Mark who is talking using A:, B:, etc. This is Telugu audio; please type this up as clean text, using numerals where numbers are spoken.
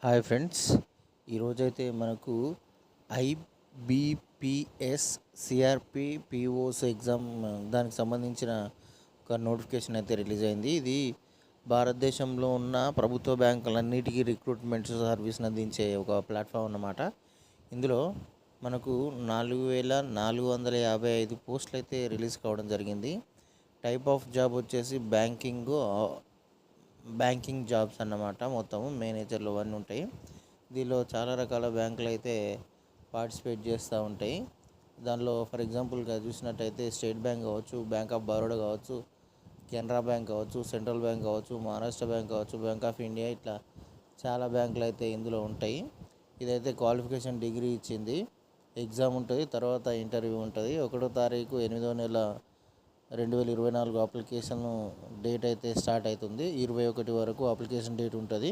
A: హాయ్ ఫ్రెండ్స్, ఈరోజైతే మనకు ఐబిపిఎస్ సిఆర్పి పిఓస్ ఎగ్జామ్ దానికి సంబంధించిన ఒక నోటిఫికేషన్ అయితే రిలీజ్ అయింది. ఇది భారతదేశంలో ఉన్న ప్రభుత్వ బ్యాంకులన్నిటికీ రిక్రూట్మెంట్ సర్వీస్ని అందించే ఒక ప్లాట్ఫామ్ అన్నమాట. ఇందులో మనకు 4455 పోస్టులు అయితే రిలీజ్ కావడం జరిగింది. టైప్ ఆఫ్ జాబ్ వచ్చేసి బ్యాంకింగ్ జాబ్స్ అన్నమాట. మొత్తము మేనేజర్లు అవన్నీ ఉంటాయి. దీనిలో చాలా రకాల బ్యాంకులు అయితే పార్టిసిపేట్ చేస్తూ ఉంటాయి. దానిలో ఫర్ ఎగ్జాంపుల్గా చూసినట్టయితే స్టేట్ బ్యాంక్ కావచ్చు, బ్యాంక్ ఆఫ్ బరోడా కావచ్చు, కెనరా బ్యాంక్ కావచ్చు, సెంట్రల్ బ్యాంక్ కావచ్చు, మహారాష్ట్ర బ్యాంక్ కావచ్చు, బ్యాంక్ ఆఫ్ ఇండియా, ఇట్లా చాలా బ్యాంకులు అయితే ఇందులో ఉంటాయి. ఇదైతే క్వాలిఫికేషన్ డిగ్రీ ఇచ్చింది. ఎగ్జామ్ ఉంటుంది, తర్వాత ఇంటర్వ్యూ ఉంటుంది. 1వ తారీఖు 8వ నెల 2024 అప్లికేషన్ డేట్ అయితే స్టార్ట్ అవుతుంది. 21 వరకు అప్లికేషన్ డేట్ ఉంటుంది.